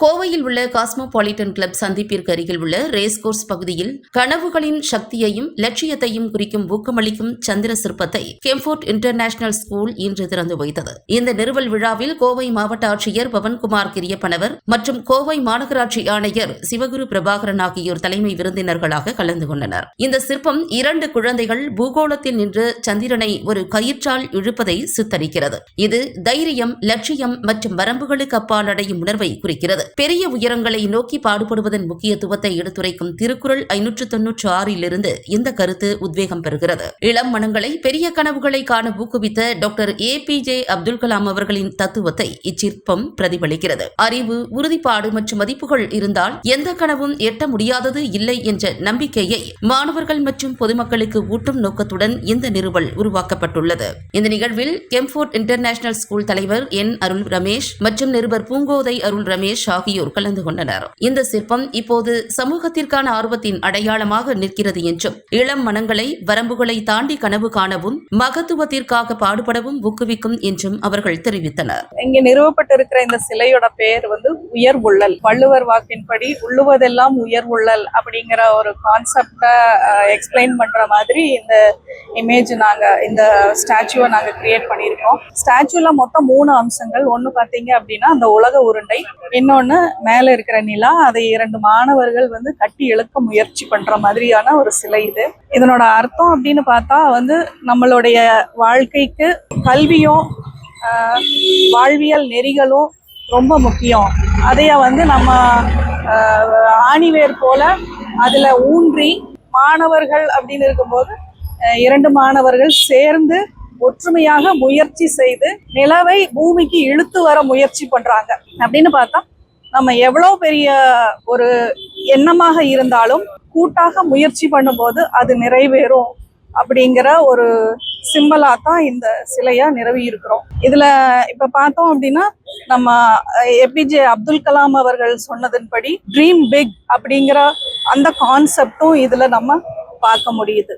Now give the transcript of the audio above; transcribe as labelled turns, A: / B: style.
A: கோவையில் உள்ள cosmopolitan club சந்திப்பிற்கு அருகில் உள்ள ரேஸ்கோர்ஸ் பகுதியில் கனவுகளின் சக்தியையும் லட்சியத்தையும் குறிக்கும் ஊக்கமளிக்கும் சந்திர சிற்பத்தை கெம்ஃபோர்ட் இன்டர்நேஷனல் ஸ்கூல் இன்று திறந்து வைத்தது. இந்த நிறுவல் விழாவில் கோவை மாவட்ட ஆட்சியர் பவன்குமார் கிரியப்பனவர் மற்றும் கோவை மாநகராட்சி ஆணையர் சிவகுரு பிரபாகரன் ஆகியோர் தலைமை விருந்தினர்களாக கலந்து கொண்டனர். இந்த சிற்பம் 2 குழந்தைகள் பூகோளத்தில் நின்று சந்திரனை ஒரு கயிற்றால் இழுப்பதை சித்தரிக்கிறது. இது தைரியம், லட்சியம் மற்றும் வரம்புகளுக்கு அப்பால் அடையும் உணர்வை குறிக்கிறது. பெரிய உயரங்களை நோக்கி பாடுபடுவதன் முக்கியத்துவத்தை எடுத்துரைக்கும் திருக்குறள் 596 இந்த கருத்து உத்வேகம் பெறுகிறது. இளம் மனங்களை பெரிய கனவுகளை காண ஊக்குவித்த டாக்டர் APJ அப்துல் கலாம் அவர்களின் தத்துவத்தை இச்சிற்பம் பிரதிபலிக்கிறது. அறிவு, உறுதிப்பாடு மற்றும் மதிப்புகள் இருந்தால் எந்த கனவும் எட்ட முடியாதது இல்லை என்ற நம்பிக்கையை மாணவர்கள் மற்றும் பொதுமக்களுக்கு ஊட்டும் நோக்கத்துடன் இந்த நிறுவல் உருவாக்கப்பட்டுள்ளது. இந்த நிகழ்வில் கெம்ஃபோர்ட் இன்டர்நேஷனல் ஸ்கூல் தலைவர் N. அருள் ரமேஷ் மற்றும் நிருபர் பூங்கோதை அருள் ரமேஷ் ஆகியோர் கலந்து கொண்டனர். இந்த சிற்பம் இப்போது சமூகத்திற்கான ஆர்வத்தின் அடையாளமாக நிற்கிறது என்றும் இளம் மனங்களை வரம்புகளை தாண்டி கனவு காணவும் மகத்துவத்திற்காக பாடுபடவும் ஊக்குவிக்கும் என்றும் அவர்கள் தெரிவித்தனர்.
B: இங்க நிறுவப்பட்டிருக்கிற இந்த சிலையோட பெயர் உயர் உள்ளல். வள்ளுவர் வாக்கின்படி உள்ளுவதெல்லாம் உயர் உள்ளல் அப்படிங்கிற ஒரு கான்செப்ட எக்ஸ்பிளைன் பண்ற மாதிரி இந்த இமேஜ் இந்த ஸ்டாச்சுவை நாங்க கிரியேட் பண்ணியிருக்கோம். ஸ்டாச்சுல மொத்தம் 3 அம்சங்கள். ஒன்னு பாத்தீங்க அப்படின்னா அந்த உலக உருண்டை, இன்னொன்னு மேல இருக்கிற நிலா. அதை 2 மாணவர்கள் கட்டி இழுக்க முயற்சி பண்ற மாதிரியான ஒரு சிலை இது. இதனோட அர்த்தம் அப்படின்னு பார்த்தா நம்மளுடைய வாழ்க்கைக்கு கல்வியும் வாழ்வியல் நெறிகளும் ரொம்ப முக்கியம். அதைய நம்ம ஆணிவேர் போல அதுல ஊன்றி மாணவர்கள் அப்படின்னு இருக்கும்போது 2 மாணவர்கள் சேர்ந்து ஒற்றுமையாக முயற்சி செய்து நிலவை பூமிக்கு இழுத்து வர முயற்சி பண்றாங்க. அப்படின்னு பார்த்தா நம்ம எவ்வளவு பெரிய ஒரு எண்ணமாக இருந்தாலும் கூட்டாக முயற்சி பண்ணும்போது அது நிறைவேறும் அப்படிங்கிற ஒரு சிம்பலா தான் இந்த சிலையா நிறுவி இருக்கிறோம். இதுல இப்ப பார்த்தோம் அப்படின்னா நம்ம APJ அப்துல் கலாம் அவர்கள் சொன்னதன்படி ட்ரீம் பிக் அப்படிங்கிற அந்த கான்செப்டும் இதுல நம்ம பார்க்க முடியுது.